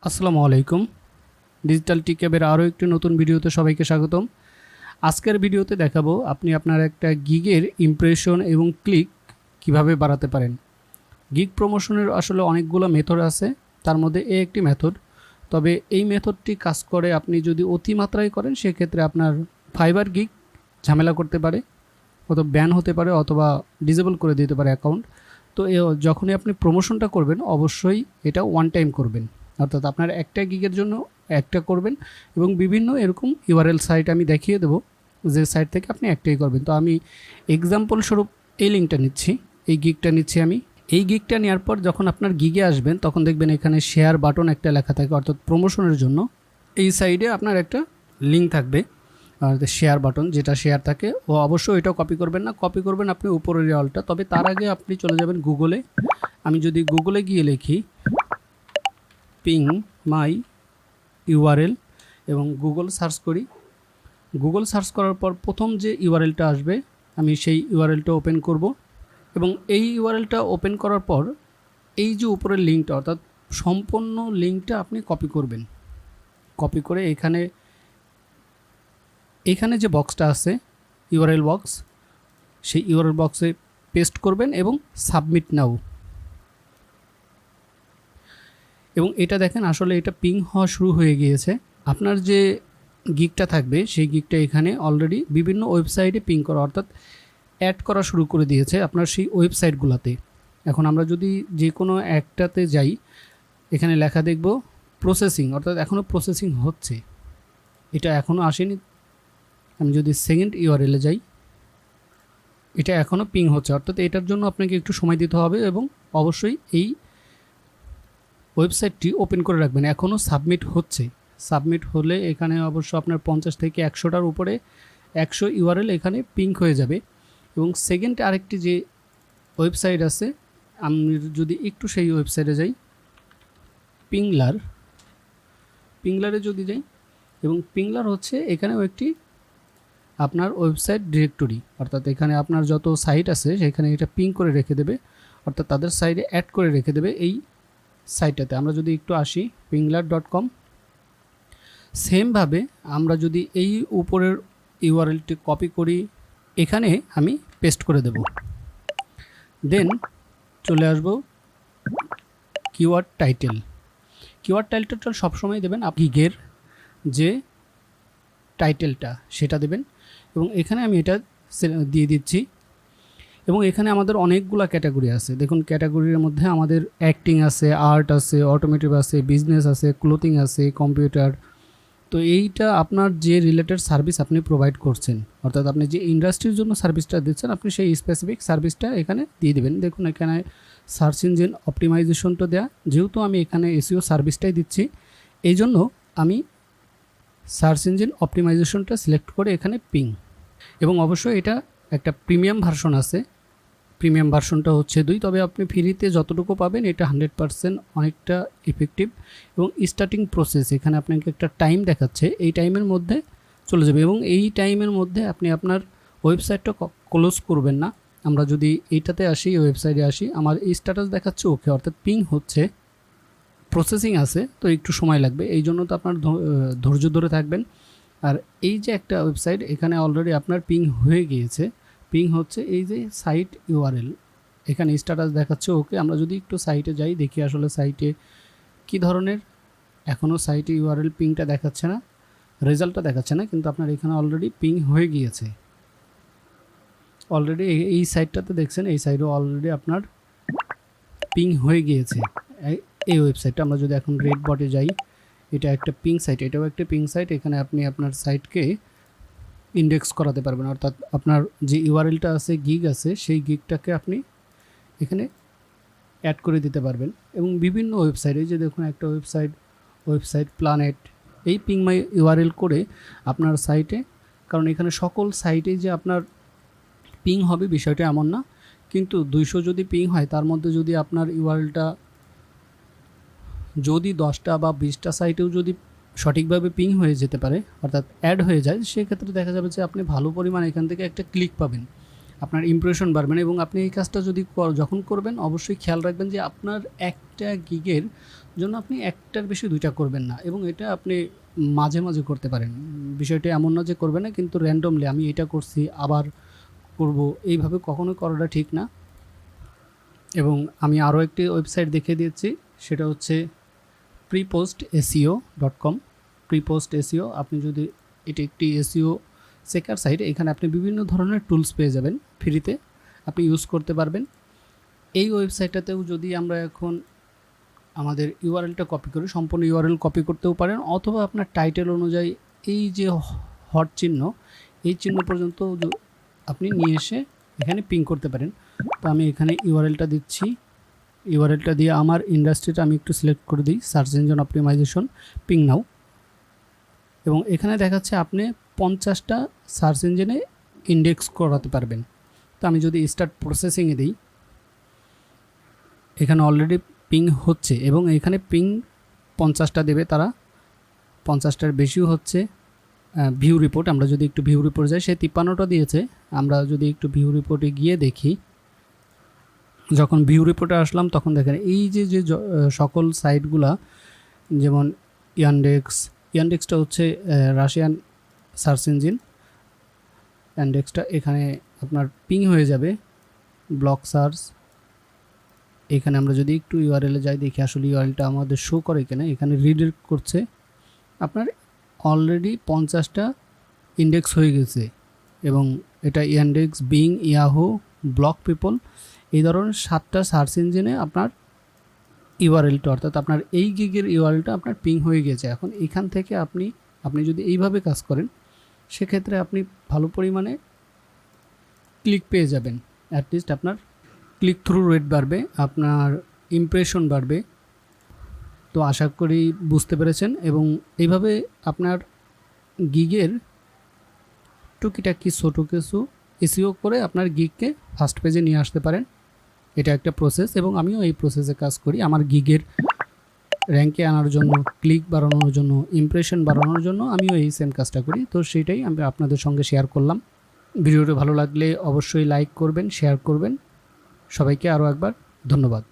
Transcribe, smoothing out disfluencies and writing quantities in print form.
আসসালামু আলাইকুম। ডিজিটাল টিক্যাবের আরও একটি নতুন ভিডিওতে সবাইকে স্বাগতম। আজকের ভিডিওতে দেখাবো আপনি আপনার একটা গিগের ইমপ্রেশন এবং ক্লিক কিভাবে বাড়াতে পারেন। গিগ প্রমোশনের আসলে অনেকগুলো মেথড আছে, তার মধ্যে একটি মেথড। তবে এই মেথডটি কাজ করে আপনি যদি অতিমাত্রায় করেন সেক্ষেত্রে আপনার ফাইবার গিগ ঝামেলা করতে পারে, অথবা ব্যান হতে পারে, অথবা ডিসেবল করে দিতে পারে অ্যাকাউন্ট। তো যখনই আপনি প্রমোশনটা করবেন অবশ্যই এটা ওয়ান টাইম করবেন, অর্থাৎ আপনার একটা গিগের জন্য একটা করবেন এবং বিভিন্ন এরকম ইউআরএল সাইট আমি দেখিয়ে দেবো যে সাইট থেকে আপনি একটাই করবেন। তো আমি এক্সাম্পল স্বরূপ এই লিঙ্কটা নিচ্ছি, এই গিগটা নিচ্ছি আমি। এই গিগটা নেওয়ার পর যখন আপনার গিগে আসবেন তখন দেখবেন এখানে শেয়ার বাটন একটা লেখা থাকে, অর্থাৎ প্রমোশনের জন্য এই সাইডে আপনার একটা লিঙ্ক থাকবে, শেয়ার বাটন, যেটা শেয়ার থাকে। ও অবশ্যই এটাও কপি করবেন না, কপি করবেন আপনি উপরের অলটা। তবে তার আগে আপনি চলে যাবেন গুগলে। আমি যদি গুগলে গিয়ে লিখি পিং মাই ইউআরএল এবং গুগল সার্চ করি, গুগল সার্চ করার পর প্রথম যে ইউআরএলটা আসবে আমি সেই ইউআরএলটা ওপেন করব এবং এই ইউআরএলটা ওপেন করার পর এই যে উপরের লিঙ্কটা, অর্থাৎ সম্পূর্ণ লিঙ্কটা আপনি কপি করবেন। কপি করে এখানে যে বক্সটা আছে ইউআরএল বক্স, সেই ইউআরএল বক্সে পেস্ট করবেন এবং সাবমিট নাও। এবং এটা দেখেন আসলে এটা পিং হওয়া শুরু হয়ে গিয়েছে। আপনার যে গিগটা থাকবে সেই গিগটা এখানে অলরেডি বিভিন্ন ওয়েবসাইটে পিং করা, অর্থাৎ অ্যাড করা শুরু করে দিয়েছে আপনার সেই ওয়েবসাইটগুলোতে। এখন আমরা যদি যে কোনো একটাতে যাই, এখানে লেখা দেখব প্রসেসিং, অর্থাৎ এখনও প্রসেসিং হচ্ছে, এটা এখনও আসেনি। আমি যদি সেকেন্ড ইউআরএলে যাই, এটা এখনও পিং হচ্ছে, অর্থাৎ এটার জন্য আপনাকে একটু সময় দিতে হবে এবং অবশ্যই এই ওয়েবসাইটটি ওপেন করে রাখবেন। এখনও সাবমিট হচ্ছে, সাবমিট হলে এখানে অবশ্য আপনার 50 থেকে 100টার উপরে 100 ইউআরএল এখানে পিং হয়ে যাবে। এবং সেকেন্ড আরেকটি যে ওয়েবসাইট আছে, আমি যদি একটু সেই ওয়েবসাইটে যাই, পিংলারে যদি যাই, এবং পিংলার হচ্ছে এখানেও একটি আপনার ওয়েবসাইট ডিরেক্টরি, অর্থাৎ এখানে আপনার যত সাইট আছে সেখানে এটা পিং করে রেখে দেবে, অর্থাৎ তাদের সাইটে অ্যাড করে রেখে দেবে এই সাইটটাতে। আমরা যদি একটু আসি pinglar.com, সেমভাবে আমরা যদি এই উপরের ইউআরএলটি কপি করি, এখানে আমি পেস্ট করে দেব। দেন চলে আসব কিওয়ার্ড টাইটেলটা সবসময় দেবেন আপনি গিগের যে টাইটেলটা সেটা দেবেন এবং এখানে আমি এটা দিয়ে দিচ্ছি। এবং এখানে আমাদের অনেকগুলো ক্যাটাগরি আছে, দেখুন ক্যাটাগরির মধ্যে আমাদের অ্যাক্টিং আছে, আর্ট আছে, অটোমেটিভ আছে, বিজনেস আছে, ক্লোথিং আছে, কম্পিউটার। তো এইটা আপনার যে রিলেটেড সার্ভিস আপনি প্রোভাইড করছেন, অর্থাৎ আপনি যে ইন্ডাস্ট্রির জন্য সার্ভিসটা দিচ্ছেন আপনি সেই স্পেসিফিক সার্ভিসটা এখানে দিয়ে দেবেন। দেখুন এখানে সার্চ ইঞ্জিন অপটিমাইজেশনটা দেওয়া, যেহেতু আমি এখানে এসইও সার্ভিসটাই দিচ্ছি এই জন্য আমি সার্চ ইঞ্জিন অপটিমাইজেশনটা সিলেক্ট করে এখানে পিং। এবং অবশ্যই এটা একটা প্রিমিয়াম ভার্সন আছে, প্রিমিয়াম ভার্সনটা হচ্ছে 2, তবে আপনি ফ্রিতে যতটুকু পাবেন এটা 100% অনেকটা ইফেক্টিভ। এবং স্টার্টিং প্রসেস এখানে আপনাকে একটা টাইম দেখাচ্ছে, এই টাইমের মধ্যে চলে যাবে এবং এই টাইমের মধ্যে আপনি আপনার ওয়েবসাইটটা ক্লোজ করবেন না। আমরা যদি এইটাতে আসি, ওয়েবসাইটে আসি, আমার এই স্ট্যাটাস দেখাচ্ছে ওকে, অর্থাৎ পিং হচ্ছে, প্রসেসিং আছে, তো একটু সময় লাগবে, এই জন্য তো আপনার ধৈর্য ধরে থাকবেন। আর এই যে একটা ওয়েবসাইট এখানে অলরেডি আপনার পিং হয়ে গিয়েছে, পিং হচ্ছে এই যে সাইট ইউআরএল, এখানে স্ট্যাটাস দেখাচ্ছে ওকে। আমরা যদি একটু সাইটে যাই দেখি আসলে সাইটে কি ধরনের, এখনও সাইটে ইউআরএল পিংটা দেখাচ্ছে না, রেজাল্টটা দেখাচ্ছে না, কিন্তু আপনার এখানে অলরেডি পিং হয়ে গিয়েছে। অলরেডি এই সাইটটাতে দেখছেন, এই সাইটও অলরেডি আপনার পিং হয়ে গিয়েছে এই ওয়েবসাইটটা। আমরা যদি এখন রেড বটে যাই, এটা একটা পিং সাইট, এটাও একটা পিং সাইট। এখানে আপনি আপনার সাইটকে ইন্ডেক্স করাতে পারবেন, অর্থাৎ আপনার যে ইউআরএলটা আছে, গিগ আছে, সেই গিগটাকে আপনি এখানে অ্যাড করে দিতে পারবেন। এবং বিভিন্ন ওয়েবসাইটে যে দেখুন একটা ওয়েবসাইট প্ল্যানেট, এই পিং মাই ইউআরএল করে আপনার সাইটে, কারণ এখানে সকল সাইটে যে আপনার পিং হবে বিষয়টা এমন না, কিন্তু 200 যদি পিং হয় তার মধ্যে যদি আপনার ইউআরএলটা যদি 10টা বা 20টা সাইটেও যদি সঠিকভাবে পিং হয়ে যেতে পারে, অর্থাৎ অ্যাড হয়ে যায়, সেক্ষেত্রে দেখা যাবে যে আপনি ভালো পরিমাণ এখান থেকে একটা ক্লিক পাবেন। আপনার ইমপ্রেশন বাড়বে না। এবং আপনি এই কাজটা যদি যখন করবেন অবশ্যই খেয়াল রাখবেন যে আপনার একটা গিগের জন্য আপনি একটার বেশি 2টা করবেন না, এবং এটা আপনি মাঝে মাঝে করতে পারেন। বিষয়টা এমন না যে করবেন না, কিন্তু র্যান্ডমলি আমি এটা করছি আবার করব এইভাবে কখনো করাটা ঠিক না। এবং আমি আরও একটি ওয়েবসাইট দেখিয়ে দিয়েছি, সেটা হচ্ছে prepostseo.com। প্রিপোস্ট এসইও, আপনি যদি এটি একটি এসইও চেকার সাইট, এখানে আপনি বিভিন্ন ধরনের টুলস পেয়ে যাবেন ফ্রিতে, আপনি ইউজ করতে পারবেন। এই ওয়েবসাইটটাতেও যদি আমরা এখন আমাদের ইউআরএলটা কপি করি, সম্পূর্ণ ইউআরএল কপি করতেও পারেন, অথবা আপনার টাইটেল অনুযায়ী এই যে হট চিহ্ন, এই চিহ্ন পর্যন্ত আপনি নিয়ে এসে এখানে পিং করতে পারেন। তো আমি এখানে ইউআরএলটা দিচ্ছি, ইউআরএলটা দিয়ে আমার ইন্ডাস্ট্রিটা আমি একটু সিলেক্ট করে দিই, সার্চ ইঞ্জিন অপটিমাইজেশন, পিং নাও। এবং এখানে দেখাচ্ছে আপনি 50টা সার্চ ইঞ্জিনে ইন্ডেক্স করাতে পারবেন। তো আমি যদি স্টার্ট প্রসেসিংয়ে দিই, এখানে অলরেডি পিং হচ্ছে, এবং এখানে পিং 50টা দেবে তারা, 50টার বেশিও হচ্ছে। ভিউ রিপোর্ট, আমরা যদি একটু ভিউ রিপোর্ট যাই, সে 53টা দিয়েছে। আমরা যদি একটু ভিউ রিপোর্টে গিয়ে দেখি, যখন ভিউ রিপোর্টে আসলাম তখন দেখেন এই যে সকল সাইটগুলা, যেমন ইয়ান্ডেক্সটা হচ্ছে রাশিয়ান সার্চ ইঞ্জিন, ইয়ান্ডেক্সটা এখানে আপনার পিং হয়ে যাবে। ব্লক সার্চ, এখানে আমরা যদি একটু ইউআরএলে যাই দেখি আসলে ইউআরএলটা আমাদের শো করে কিনা। এখানে রিডাইরেক্ট করছে, আপনার অলরেডি 50টা ইন্ডেক্স হয়ে গেছে, এবং এটা Yandex, being, Yahoo, block people, এই ধরনের 7টা সার্চ ইঞ্জিনে আপনার ইউআরএলটা, অর্থাৎ আপনার এই গিগের ইউআরএলটা আপনার পিং হয়ে গেছে। এখন এখান থেকে আপনি যদি এইভাবে কাজ করেন, সেক্ষেত্রে আপনি ভালো পরিমাণে ক্লিক পেয়ে যাবেন। অ্যাটলিস্ট আপনার ক্লিক থ্রু রেট বাড়বে, আপনার ইমপ্রেশন বাড়বে। তো আশা করি বুঝতে পেরেছেন, এবং এইভাবে আপনার গিগের টুকিটাকি ছোটো কিছু এসইও করে আপনার গিগকে ফার্স্ট পেজে নিয়ে আসতে পারেন। এটা একটা প্রসেস, এবং আমিও এই প্রসেসে কাজ করি আমার গিগের র্যাঙ্কে আনার জন্য, ক্লিক বাড়ানোর জন্য, ইমপ্রেশন বাড়ানোর জন্য আমিও এই সেম কাজটা করি। তো সেটাই আমি আপনাদের সঙ্গে শেয়ার করলাম। ভিডিওটা ভালো লাগলে অবশ্যই লাইক করবেন, শেয়ার করবেন। সবাইকে আরও একবার ধন্যবাদ।